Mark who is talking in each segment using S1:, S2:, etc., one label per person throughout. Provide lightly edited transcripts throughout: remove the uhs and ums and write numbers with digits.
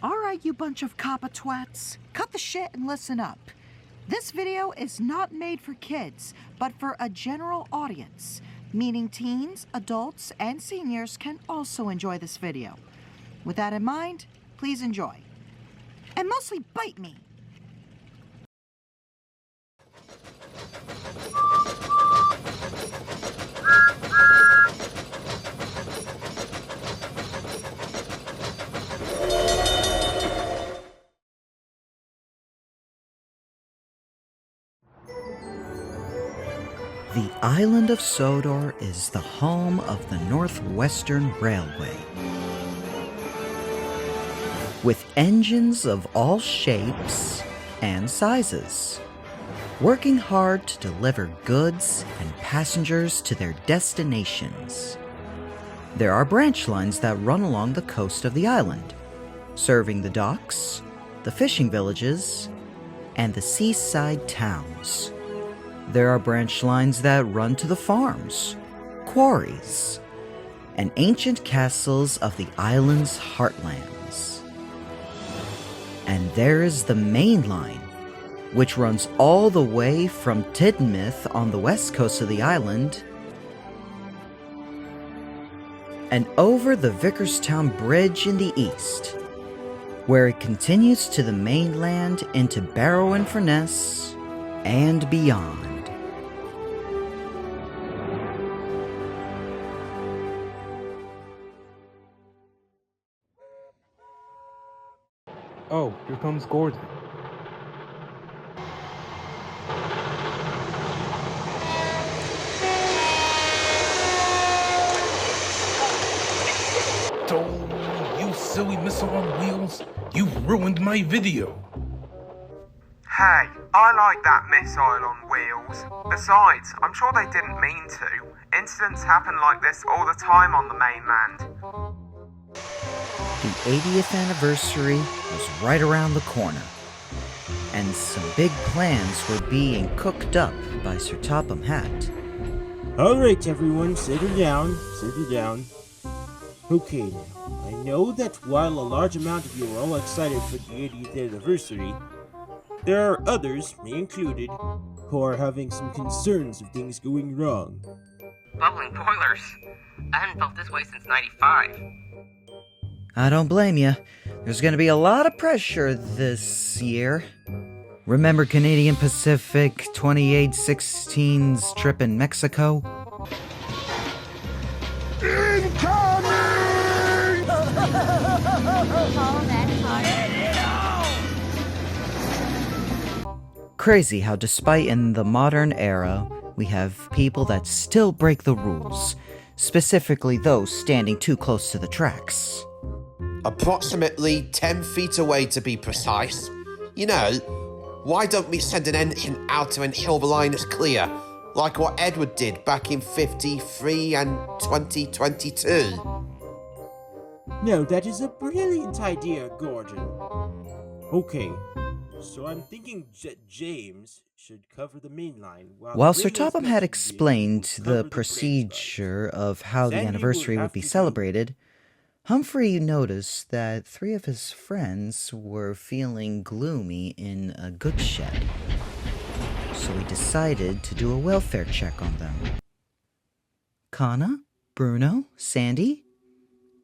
S1: Alright, you bunch of COPPA twats, cut the shit and listen up. This video is not made for kids, but for a general audience, meaning teens, adults, and seniors can also enjoy this video. With that in mind, please enjoy. And mostly bite me. The island of Sodor is the home of the Northwestern Railway. With engines of all shapes and sizes, working hard to deliver goods and passengers to their destinations. There are branch lines that run along the coast of the island, serving the docks, the fishing villages, and the seaside towns. There are branch lines that run to the farms, quarries, and ancient castles of the island's heartlands. And there is the main line, which runs all the way from Tidmouth on the west coast of the island and over the Vickerstown Bridge in the east, where it continues to the mainland into Barrow-in-Furness and beyond.
S2: Oh, here comes Gordon.
S3: Oh, you silly missile on wheels. You ruined my video.
S4: Hey, I like that missile on wheels. Besides, I'm sure they didn't mean to. Incidents happen like this all the time on the mainland.
S1: The 80th anniversary was right around the corner, and some big plans were being cooked up by Sir Topham Hatt.
S5: Alright everyone, settle down. Okay now, I know that while a large amount of you are all excited for the 80th anniversary, there are others, me included, who are having some concerns of things going wrong.
S6: Bubbling boilers. I haven't felt this way since '95.
S1: I don't blame you. There's gonna be a lot of pressure this year. Remember Canadian Pacific 2816's trip in Mexico?
S3: Incoming!
S1: Crazy how despite in the modern era, we have people that still break the rules, specifically those standing too close to the tracks.
S7: Approximately 10 feet away to be precise. You know, why don't we send an engine out to ensure the line is clear, like what Edward did back in 53 and 2022?
S5: No, that is a brilliant idea, Gordon. Okay, so I'm thinking James should cover the main line,
S1: while Sir Topham had explained the procedure of how the anniversary would be celebrated, Humphrey noticed that 3 of his friends were feeling gloomy in a goods shed, so he decided to do a welfare check on them. Kana, Bruno, Sandy,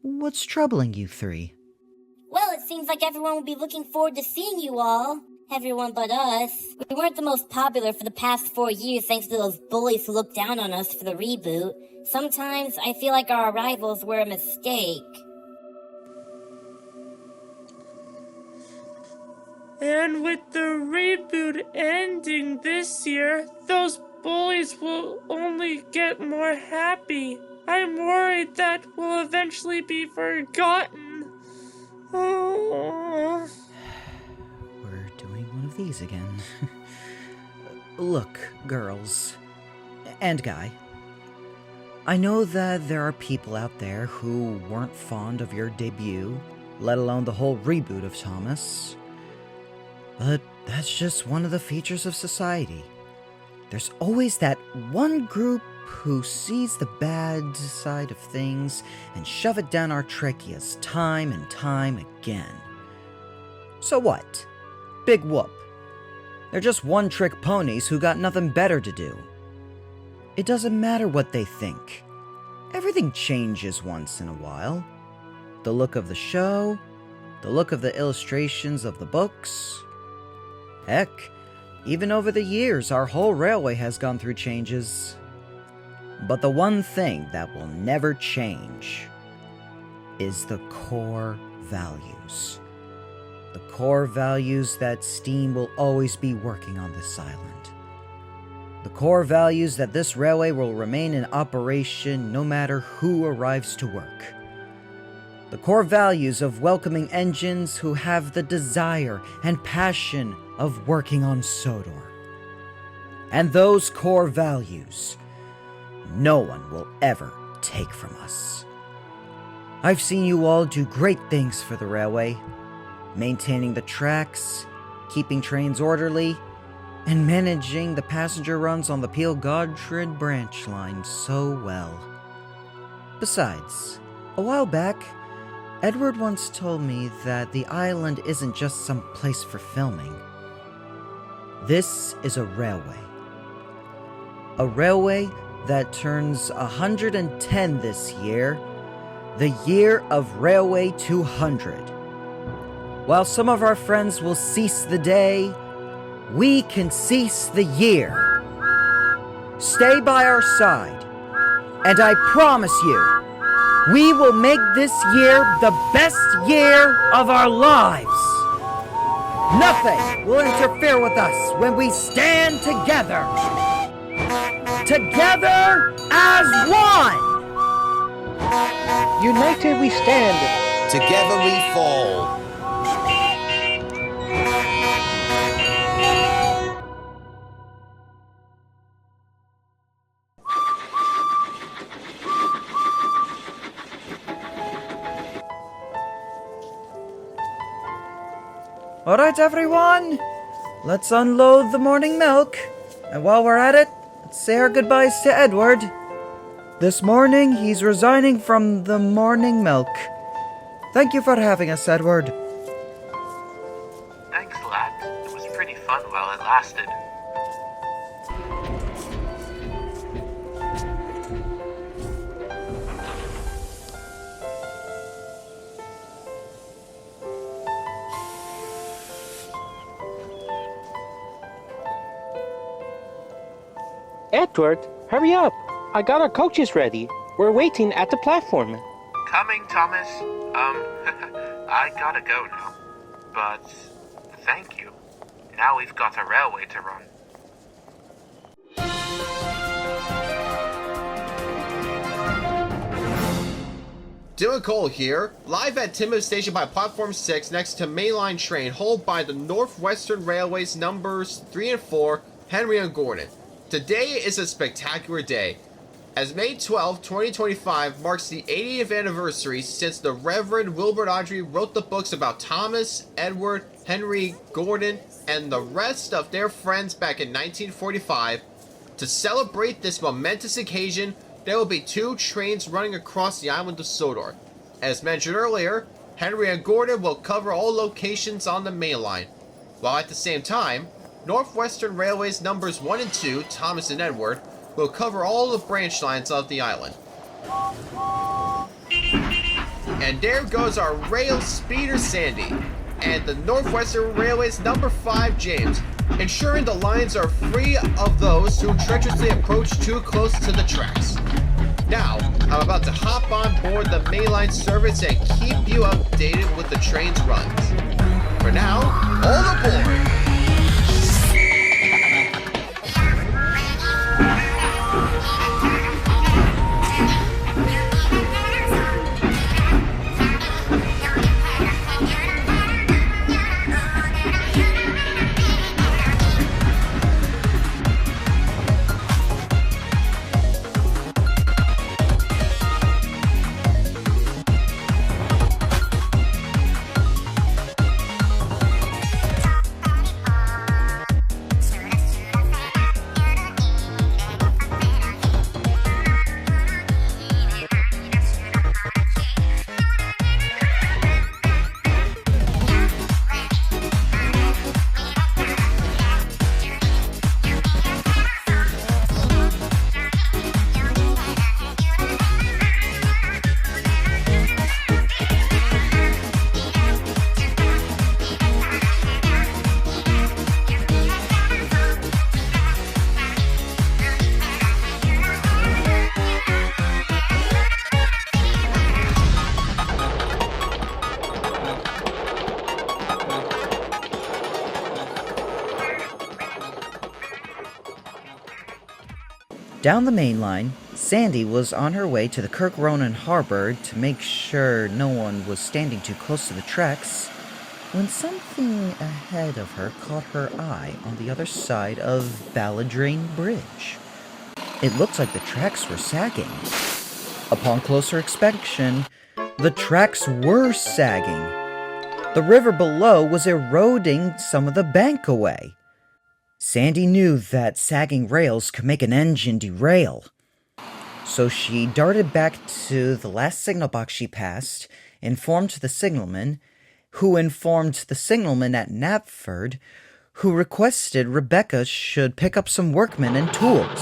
S1: what's troubling you 3?
S8: Well, it seems like everyone will be looking forward to seeing you all. Everyone but us. We weren't the most popular for the past 4 years thanks to those bullies who looked down on us for the reboot. Sometimes I feel like our arrivals were a mistake.
S9: And with the reboot ending this year, those bullies will only get more happy. I'm worried that we'll eventually be forgotten. Oh.
S1: We're doing one of these again. Look, girls, and guy, I know that there are people out there who weren't fond of your debut, let alone the whole reboot of Thomas. But that's just one of the features of society. There's always that one group who sees the bad side of things and shove it down our tracheas time and time again. So what? Big whoop. They're just one-trick ponies who got nothing better to do. It doesn't matter what they think. Everything changes once in a while. The look of the show, the look of the illustrations of the books. Heck, even over the years, our whole railway has gone through changes. But the one thing that will never change is the core values. The core values that steam will always be working on this island. The core values that this railway will remain in operation no matter who arrives to work. The core values of welcoming engines who have the desire and passion of working on Sodor. And those core values, no one will ever take from us. I've seen you all do great things for the railway, maintaining the tracks, keeping trains orderly, and managing the passenger runs on the Peel Godtrid branch line so well. Besides, a while back, Edward once told me that the island isn't just some place for filming. This is a railway. A railway that turns 110 this year, the year of Railway 200. While some of our friends will cease the day, we can cease the year. Stay by our side, and I promise you, we will make this year the best year of our lives. Nothing will interfere with us when we stand together. Together as one.
S2: United we stand.
S7: Together we fall.
S1: Alright everyone, let's unload the morning milk. And while we're at it, let's say our goodbyes to Edward. This morning, he's resigning from the morning milk. Thank you for having us, Edward.
S6: Thanks, lads. It was pretty fun while it lasted.
S2: Edward, hurry up. I got our coaches ready. We're waiting at the platform.
S6: Coming, Thomas. I gotta go now. But thank you. Now we've got a railway to run.
S7: Dylan Cole here, live at Timoth Station by Platform 6 next to mainline train hauled by the Northwestern Railways numbers 3 and 4, Henry and Gordon. Today is a spectacular day, as May 12, 2025 marks the 80th anniversary since the Reverend Wilbert Audrey wrote the books about Thomas, Edward, Henry, Gordon, and the rest of their friends back in 1945. To celebrate this momentous occasion, there will be 2 trains running across the island of Sodor. As mentioned earlier, Henry and Gordon will cover all locations on the main line, while at the same time, Northwestern Railways numbers 1 and 2, Thomas and Edward, will cover all the branch lines of the island. And there goes our rail speeder Sandy, and the Northwestern Railways number 5 James, ensuring the lines are free of those who treacherously approach too close to the tracks. Now, I'm about to hop on board the mainline service and keep you updated with the train's runs. For now, all aboard!
S1: Down the main line, Sandy was on her way to the Kirk Ronan harbor to make sure no one was standing too close to the tracks, when something ahead of her caught her eye on the other side of Balladrain Bridge. It looked like the tracks were sagging. Upon closer inspection, the tracks were sagging. The river below was eroding some of the bank away. Sandy knew that sagging rails could make an engine derail. So she darted back to the last signal box she passed, informed the signalman, who informed the signalman at Knapford, who requested Rebecca should pick up some workmen and tools.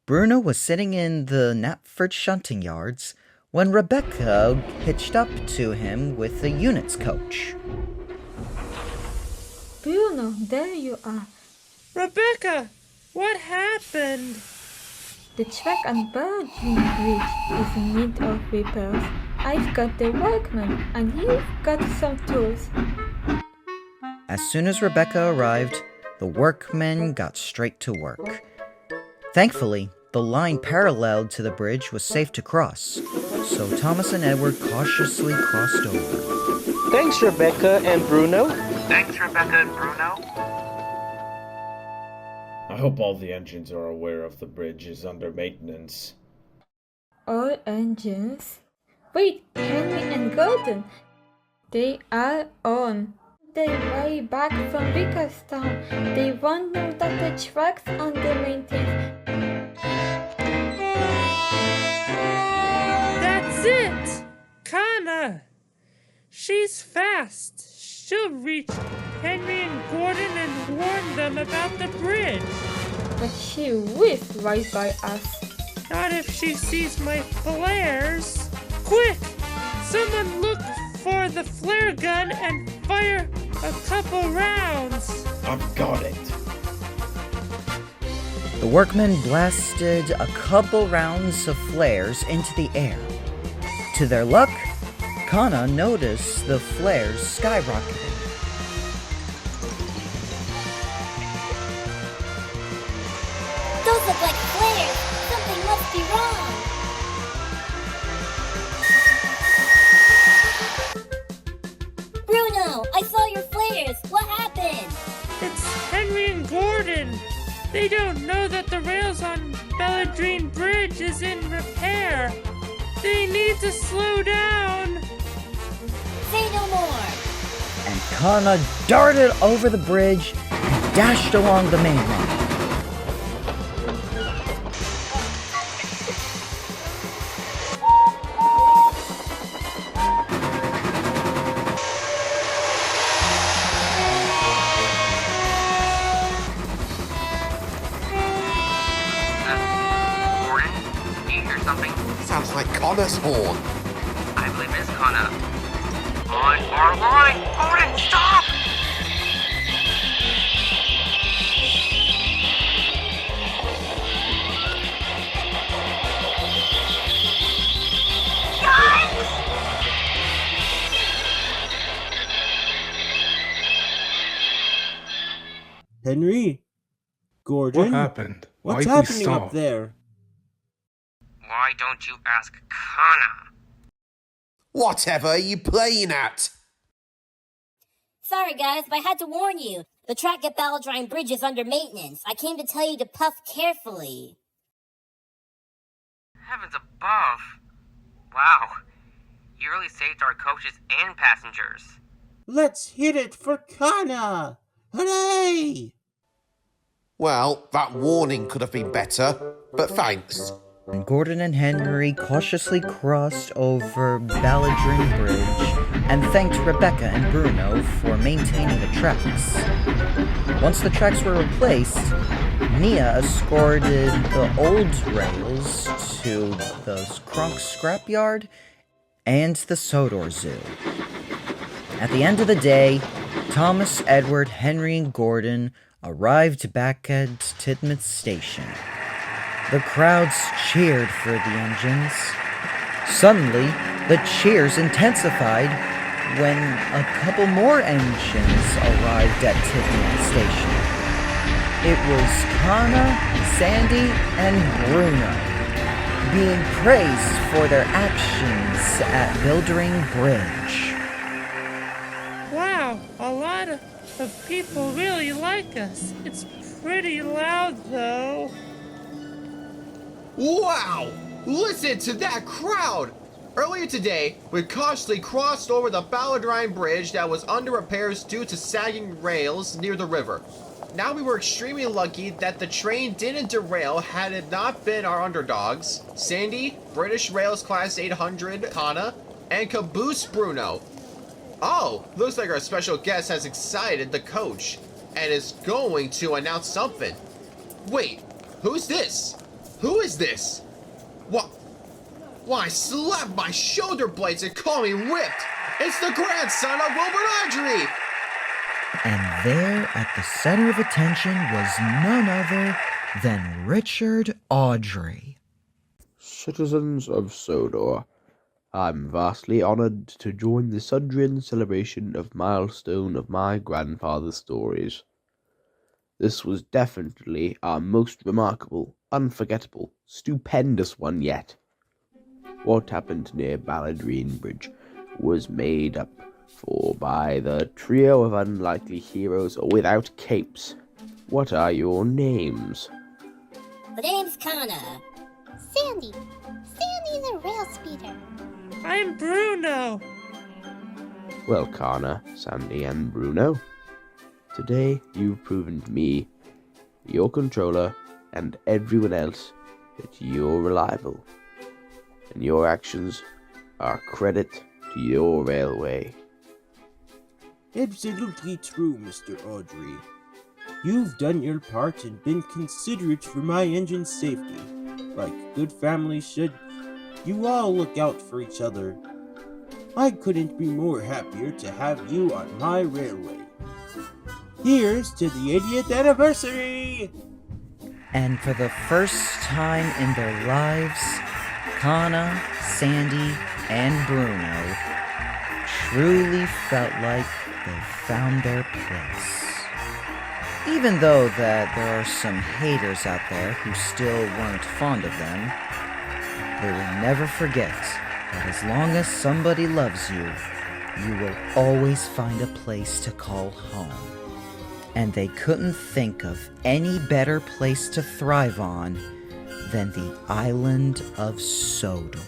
S1: Bruno was sitting in the Knapford shunting yards when Rebecca hitched up to him with the unit's coach.
S10: Bruno, there you are.
S9: Rebecca, what happened?
S10: The track on Balladrain Bridge is in need of repairs. I've got the workmen, and you've got some tools.
S1: As soon as Rebecca arrived, the workmen got straight to work. Thankfully, the line parallel to the bridge was safe to cross, so Thomas and Edward cautiously crossed over.
S2: Thanks, Rebecca and Bruno.
S6: Thanks, Rebecca and Bruno.
S5: I hope all the engines are aware of the bridge is under maintenance.
S10: All engines? Wait, Henry and Gordon. They are on. They're way back from Vickerstown. They won't know that the track's under maintenance.
S9: That's it! Kana! She's fast. She'll reach Henry and Gordon and warn them about the bridge.
S10: But she whizzed right by us.
S9: Not if she sees my flares. Quick! Someone look for the flare gun and fire a couple rounds.
S5: I've got it.
S1: The workmen blasted a couple rounds of flares into the air. To their luck, Kana noticed the flares skyrocketing.
S8: Those look like flares. Something must be wrong. Bruno, I saw your flares. What happened?
S9: It's Henry and Gordon. They don't know that the rails on Balladrain Bridge is in repair. They need to slow down.
S8: Say no more.
S1: And Kana darted over the bridge and dashed along the main line.
S6: Gordon, do you hear something?
S7: Sounds like Connor's horn.
S6: I believe it is Kana. On our line! Gordon, stop!
S5: Henry? Gordon?
S3: What happened?
S5: What's
S3: Why'd we
S5: happening
S3: stop?
S5: up there?
S6: Why don't you ask Kana?
S7: Whatever are you playing at?
S8: Sorry, guys, but I had to warn you. The track at Balladrain Bridge is under maintenance. I came to tell you to puff carefully.
S6: Heavens above. Wow. You really saved our coaches and passengers.
S5: Let's hit it for Kana! Hooray!
S7: Well, that warning could have been better, but thanks.
S1: And Gordon and Henry cautiously crossed over Balladrain Bridge and thanked Rebecca and Bruno for maintaining the tracks. Once the tracks were replaced, Nia escorted the old rails to the Kronk scrapyard and the Sodor Zoo. At the end of the day, Thomas, Edward, Henry, and Gordon arrived back at Tidmouth Station. The crowds cheered for the engines. Suddenly, the cheers intensified when a couple more engines arrived at Tidmouth Station. It was Kana, Sandy, and Bruno being praised for their actions at Buildering Bridge.
S9: Wow, a lot of people really like us. It's pretty loud, though.
S11: Wow! Listen to that crowd! Earlier today, we cautiously crossed over the Balladrine Bridge that was under repairs due to sagging rails near the river. Now we were extremely lucky that the train didn't derail had it not been our underdogs, Sandy, British Rails Class 800, Kana, and Caboose Bruno. Oh, looks like our special guest has excited the coach and is going to announce something. Wait, who's this? Who is this? What? Why, slap my shoulder blades and call me ripped! It's the grandson of Wilbur Audrey!
S1: And there at the center of attention was none other than Richard Audrey.
S12: Citizens of Sodor, I'm vastly honored to join the Sudrian celebration of milestone of my grandfather's stories. This was definitely our most remarkable, unforgettable, stupendous one yet. What happened near Balladrine Bridge was made up for by the trio of unlikely heroes without capes. What are your names?
S8: The name's Kana.
S13: Sandy. Sandy's a rail speeder.
S9: I'm Bruno.
S12: Well, Kana, Sandy, and Bruno, today you've proven to me, your controller, and everyone else that you're reliable, and your actions are credit to your railway.
S5: Absolutely true, Mr. Audrey. You've done your part and been considerate for my engine's safety. Like good families should, you all look out for each other. I couldn't be more happier to have you on my railway. Here's to the 80th anniversary!
S1: And for the first time in their lives, Kana, Sandy, and Bruno truly felt like they found their place. Even though that there are some haters out there who still weren't fond of them, they will never forget that as long as somebody loves you, you will always find a place to call home. And they couldn't think of any better place to thrive on than the island of Sodor.